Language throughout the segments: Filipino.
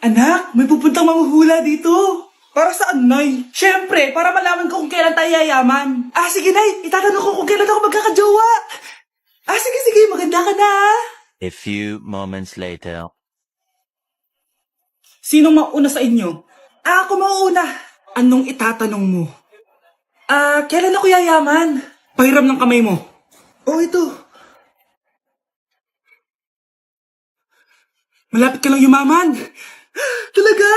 Anak, may pupuntang manghuhula dito. Para saan, Nay? Siyempre, para malaman ko kung kailan tayo yayaman. Sige, Nay. Itatanong ko kung kailan ako magkakajowa. Sige. Maganda ka na, ha? A few moments later. Sinong mauna sa inyo? Ako mauna. Anong itatanong mo? Kailan ako yayaman? Pahiram ng kamay mo. Ito. Malapit ka lang yumaman. Talaga?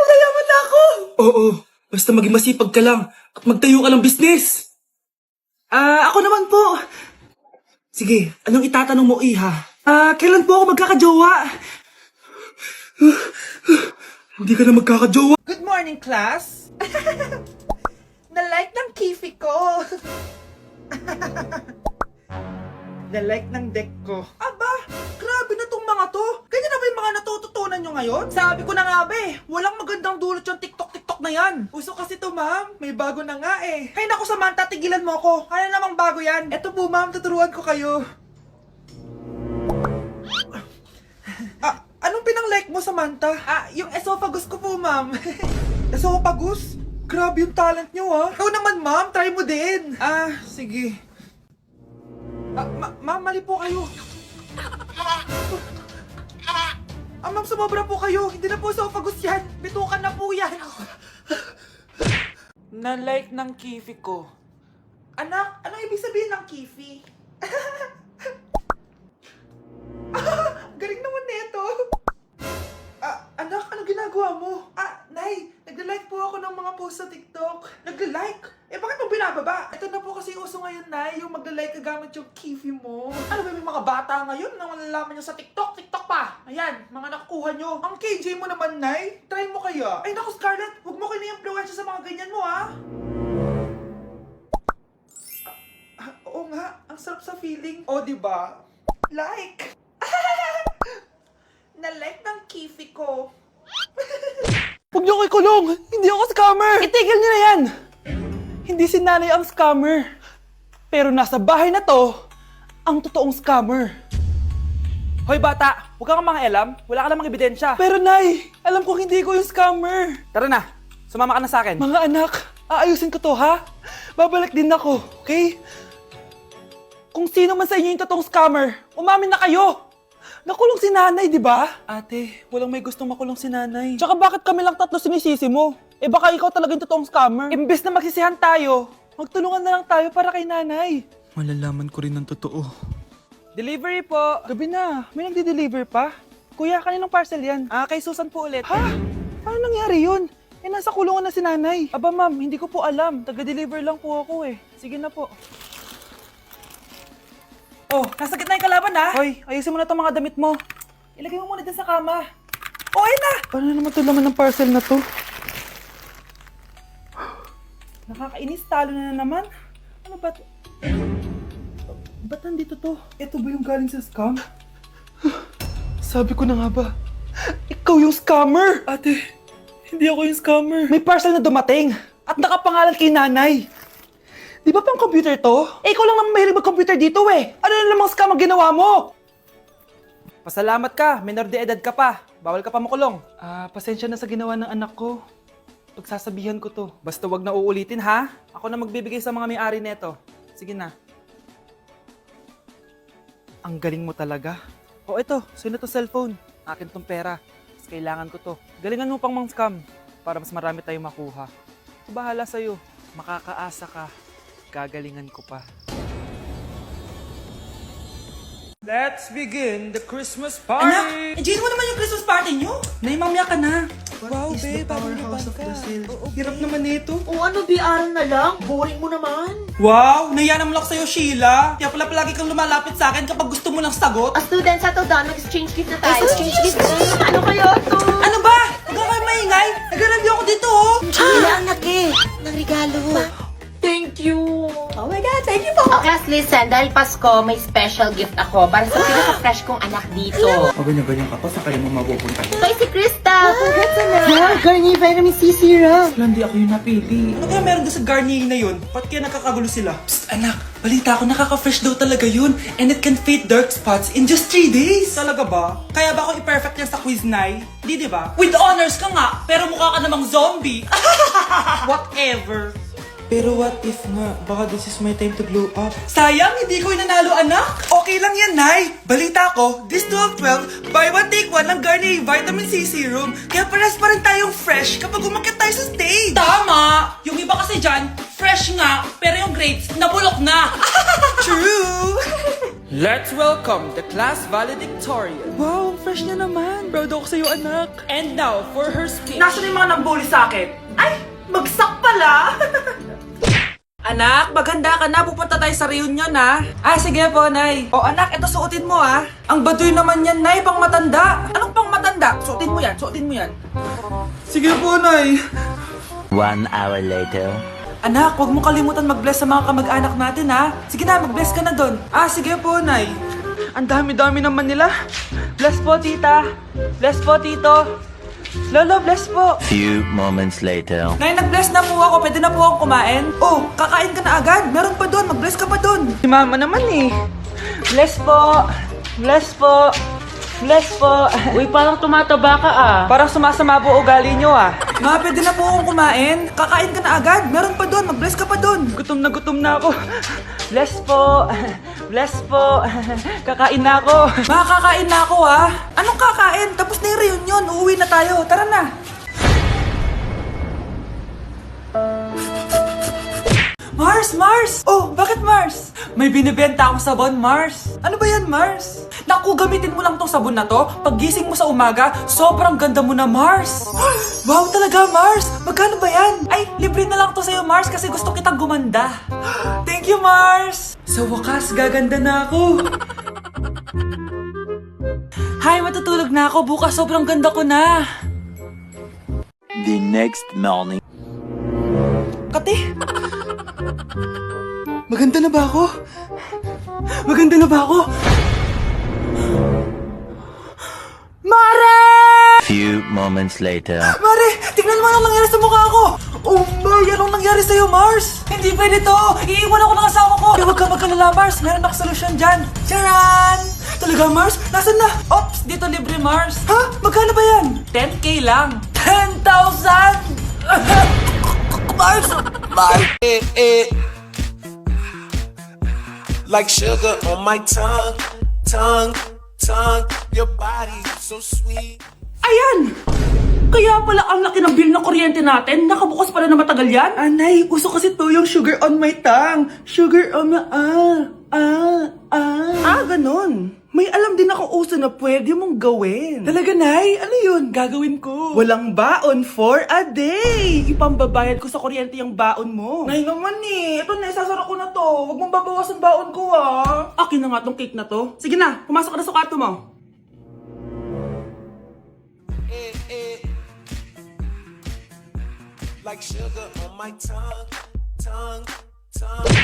Yayaman na ako. Oo, basta maging masipag ka lang at magtayo ka ng business. Ako naman po. Sige, anong itatanong mo, Iha? Kailan po ako magkakajowa? Hindi ka na magkakajowa. Good morning, class! Na-like ng kifi ko! Na-like ng deck ko. Aba, grabe na tong mga to! Ganyan na ba yung mga natututunan nyo ngayon? Sabi ko na nga ba walang magandang dulot yung TikTok na yan. Uso kasi to, ma'am. May bago na nga eh. Hay naku, Samantha, tigilan mo ako. Ano namang bago yan? Eto po, ma'am, tuturuan ko kayo. Anong pinang-like mo, Samantha? Yung esophagus ko po, ma'am. Esophagus? Grabe yung talent nyo, ha? Ikaw naman, ma'am. Try mo din. Sige. Ma'am, mali po kayo. Ma'am, sumobra po kayo. Hindi na po esophagus yan. Bitukan na po yan. Na-like ng kifi ko. Anak, anong ibig sabihin ng kifi? Galing naman nito. Anak, ano ginagawa mo? Nay, nagla-like po ako ng mga post sa TikTok. Nagla-like? Bakit mo binababa? Ito na po kasi uso ngayon, Nay, yung magla-like ka gamit yung kifi mo. Ano ba, may mga bata ngayon na malalaman nyo sa TikTok pa. Ayan, mga nakukuha nyo. Ang KJ mo naman, Nay. Try mo kaya. Ay, naku, Scarlett, huwag mo kini-influensya sa mga ganyan mo, ha? Oo nga, ang sarap sa feeling. Diba? Like! Na-like ng kifi ko. Huwag niyo ko ikulong! Hindi ako scammer! Itigil niyo na yan! Hindi si nanay ang scammer. Pero nasa bahay na to, ang totoong scammer. Hoy bata, huwag kang mangialam. Wala ka namang ebidensya. Pero nay, alam kong hindi ko yung scammer. Tara na, sumama ka na sa akin. Mga anak, aayusin ko to, ha? Babalik din ako, okay? Kung sino man sa inyo yung totoong scammer, umamin na kayo! Nakulong si nanay, di ba? Ate, walang may gustong makulong si nanay. Tsaka bakit kami lang tatlo sinisisi mo? Baka ikaw talaga yung totoong scammer. Imbes na magsisihan tayo, magtulungan na lang tayo para kay nanay. Malalaman ko rin ang totoo. Delivery po. Gabi na, may nagde-deliver pa? Kuya, kaninong parcel yan? Kay Susan po ulit. Ha? Paano nangyari yun? Nasa kulungan na si nanay. Aba ma'am, hindi ko po alam. Taga-deliver lang po ako eh. Sige na po. Nasa gitna yung kalaban ha? Hoy, ayusin mo na itong mga damit mo. Ilagay mo muna dyan sa kama. Ayun na! Paano naman ito laman ng parcel na to? Nakakainis, talo na naman. Ano ba ito? Ba't nandito to? Ito ba yung galing sa scam? Sabi ko na nga ba, ikaw yung scammer! Ate, hindi ako yung scammer. May parcel na dumating at nakapangalan kay nanay. Di ba pang computer to? Ikaw lang naman mahilig mag-computer dito eh. Ano na namang scam ang ginawa mo? Pasalamat ka, minor de edad ka pa. Bawal ka pa makulong. Pasensya na sa ginawa ng anak ko. Pagsasabihan ko to. Basta wag na uulitin ha. Ako na magbibigay sa mga may-ari neto. Sige na. Ang galing mo talaga. Ito, sino to cellphone? Akin tong pera. Mas kailangan ko to. Galingan mo pang mang-scam para mas marami tayong makuha. Bahala sa'yo. Makakaasa ka. Gagalingan ko pa. Let's begin the Christmas party! Anak, enjoy mo naman yung Christmas party nyo. Naimamya ka na. Wow, babe, powerhouse of Brazil. Hirap naman nito. ano, BR na lang? Boring mo naman. Wow, nahiya naman ako sa'yo, Sheila. Kaya pala palagi kang lumalapit sa akin kapag gusto mo ng sagot. Student sa to down, mag-exchange gift na tayo. Exchange gift. Ano kayo to? Ano ba? Huwag ka kayo maingay. Nag-review ako dito, oh. Chila ang laki ng regalo. Thank you. Oh my God, thank you po. Okay, listen, dahil Pasko, may special gift ako para sa pinaka-fresh kong anak dito. Ganyan-ganyan ka pa, sa kayo mo mapupunta. Ito ay si Krista. Congrats, anak. Wow, Garnier Vitamin C Serum. Wala, hindi ako yung napili. Ano kaya meron doon sa Garnier na yun? Ba't kaya nakakagulo sila? Psst, anak, balita ko nakaka-fresh daw talaga yun. And it can fade dark spots in just 3 days. Talaga ba? Kaya ba ako i-perfect yan sa quiz, Nay? Di ba? With honors ka nga, pero mukha ka namang zombie. Whatever. Pero what if nga, baka this is my time to glow up. Sayang, hindi ko inanalo, anak. Okay lang yan, Nay. Balita ko, this 12-12, buy one take one ng Garnier Vitamin C Serum. Kaya pares pa rin tayong fresh kapag umakyat tayo sa stage. Tama! Yung iba kasi dyan, fresh nga, pero yung grades, nabulok na. True! Let's welcome the class valedictorian. Wow, ang fresh niya naman. Proud ako sa'yo, anak. And now, for her speech. Nasaan yung mga nambuli sa akin? Ay, bagsak pala! Anak, maganda ka na. Pupunta tayo sa reunion, ha? Ah, sige po, Nay. O, anak, ito suotin mo, ha? Ang baduy naman yan, Nay, pang matanda. Anong pang matanda? Suotin mo yan, suotin mo yan. Sige po, Nay. 1 hour later. Anak, huwag mo kalimutan mag-bless sa mga kamag-anak natin, ha? Sige na, mag-bless ka na doon. Ah, sige po, Nay. Ang dami-dami naman nila. Bless po, tita. Bless po, tito. Lolo, bless po. Few moments later. Nay, nag-bless na po ako. Pwede na po akong kumain. Oh, kakain ka na agad. Meron pa doon. Mag-bless ka pa doon. Si mama naman eh. Bless po. Bless po. Bless po. Uy, parang tumataba ka ah. Parang sumasama po ugali nyo ah. Ma, pwede na po akong kumain. Kakain ka na agad. Meron pa doon. Mag-bless ka pa doon. Gutom na ako. Bless po. Bless po. Kakain na ako. Ma, kakain na ako, ha? Anong kakain? Tapos na yung reunion. Uuwi na tayo. Tara na. Mars! Mars! Oh, bakit Mars? May binibenta akong sabon, Mars. Ano ba yan, Mars? Naku, gamitin mo lang tong sabon na to. Paggising mo sa umaga, sobrang ganda mo na, Mars. Wow, talaga, Mars. Magkano ba yan? Ay, libre na lang to sa'yo, Mars, kasi gusto kitang gumanda. Thank you, Mars. Sa wakas, gaganda na ako. Hay, matutulog na ako. Bukas, sobrang ganda ko na. The next morning. Kate? Maganda na ba ako? Maganda na ba ako? Mare! Few moments later. Mare, tingnan mo anong nangyari sa mukha ko! Oh my, anong nangyari sa'yo, Mars? Hindi pwede to! Iiwan ako ng asawa ko! Huwag ka magkalala, Mars! Meron ako solusyon dyan! Charan! Talaga, Mars? Nasaan na? Ops, dito libre, Mars! Ha? Magkano ba yan? 10K lang! 10,000! Mars! Mars! Like sugar on my tongue, tongue, tongue. Your body so sweet. Ayan! Kaya pala ang laki ng bill ng kuryente natin. Nakabukas pala na matagal yan. Anay, uso kasi to yung sugar on my tongue. Sugar on my... ganun. May alam din ako uso na pwede mong gawin. Talaga, Nay? Ano yun? Gagawin ko. Walang baon for a day. Ipambabayad ko sa kuryente yung baon mo. Nay naman eh. Ito na, isasara ko na to. Huwag mong babawasan baon ko ah. Akin na nga tong cake na to. Sige na, pumasok ka na sa kwarto mo. Like sugar on my tongue, tongue, tongue.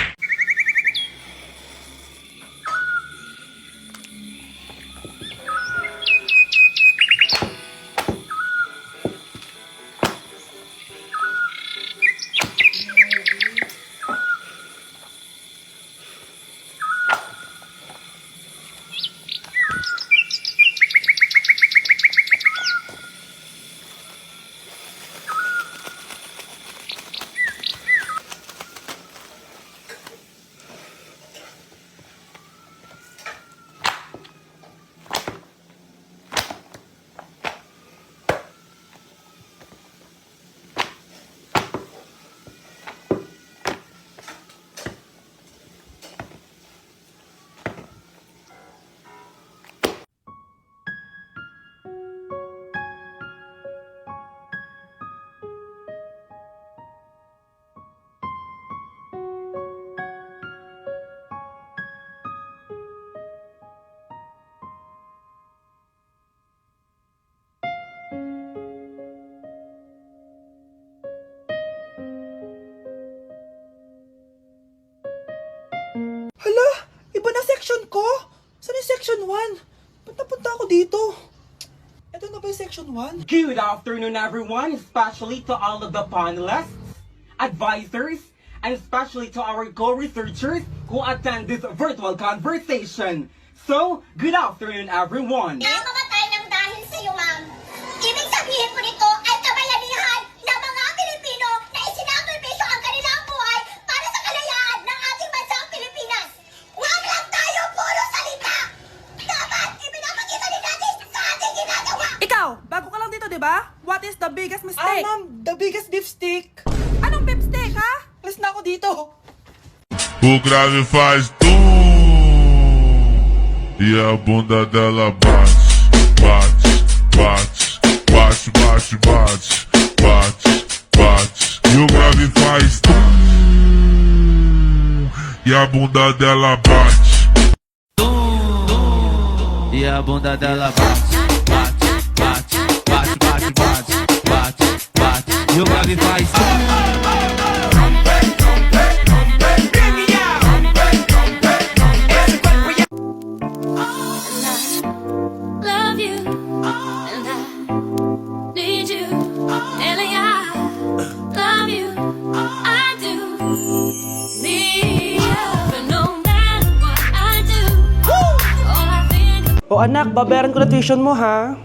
Hala, iba na section ko. Saan yung section 1? Punta-punta ako dito. Ito Tapos na ba yung section 1? Good afternoon, everyone, especially to all of the panelists, advisors, and especially to our co-researchers who attend this virtual conversation. So, good afternoon, everyone. Namamatay ng dahil sa iyo, ma'am. Ibig sabihin po nito ay kabayanihan ng mga Pilipino na isinakripisyo ang kanilang buhay para sa kalayaan ng ating bansang Pilipinas. Huwag lang tayo puro salita! Dapat ipinapakita din natin sa ating ginagawa! Ikaw, bago ka lang dito, di ba? What is the biggest mistake? Ma'am, the biggest beef stick. Anong beef steak, ha? Alis na ako dito. O grave faz e a bunda dela bate, bate, bate, bate, bate, bate, bate, bate. E o grave faz e a bunda dela bate. E a bunda dela bate, bate, bate, bate, bate, bate, bate, bate. E o grave faz Love you, and I need you, Ellie, I love you, I do need you, but no matter what I do, all I think O anak, babayaran ko na tuition mo, ha?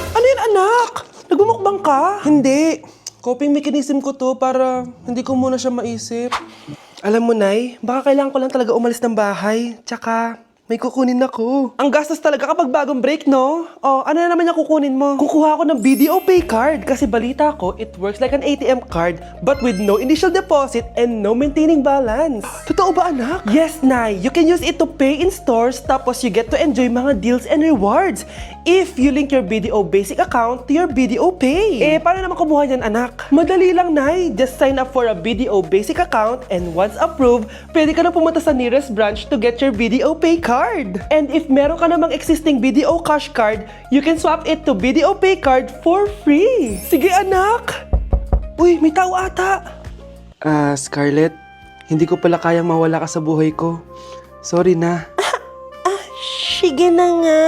Ano yan, anak? Nagmumukbang ka? Hindi. Coping mechanism ko to para hindi ko muna siya maisip. Alam mo, Nay, baka kailangan ko lang talaga umalis ng bahay. Tsaka, may kukunin ako. Ang gastos talaga kapag bagong break, no? Oh, ano na naman yung kukunin mo? Kukuha ako ng BDO Pay card kasi balita ko, it works like an ATM card but with no initial deposit and no maintaining balance. Totoo ba, anak? Yes, Nay. You can use it to pay in stores tapos you get to enjoy mga deals and rewards if you link your BDO Basic account to your BDO Pay. Eh, paano naman kumuha yan, anak? Madali lang, Nay. Just sign up for a BDO Basic account and once approved, pwede ka na pumunta sa nearest branch to get your BDO Pay card. And if meron ka namang existing BDO Cash card, you can swap it to BDO Pay card for free. Sige, anak! Uy, may tao ata! Scarlett, hindi ko pala kayang mawala ka sa buhay ko. Sorry na. Sige na nga.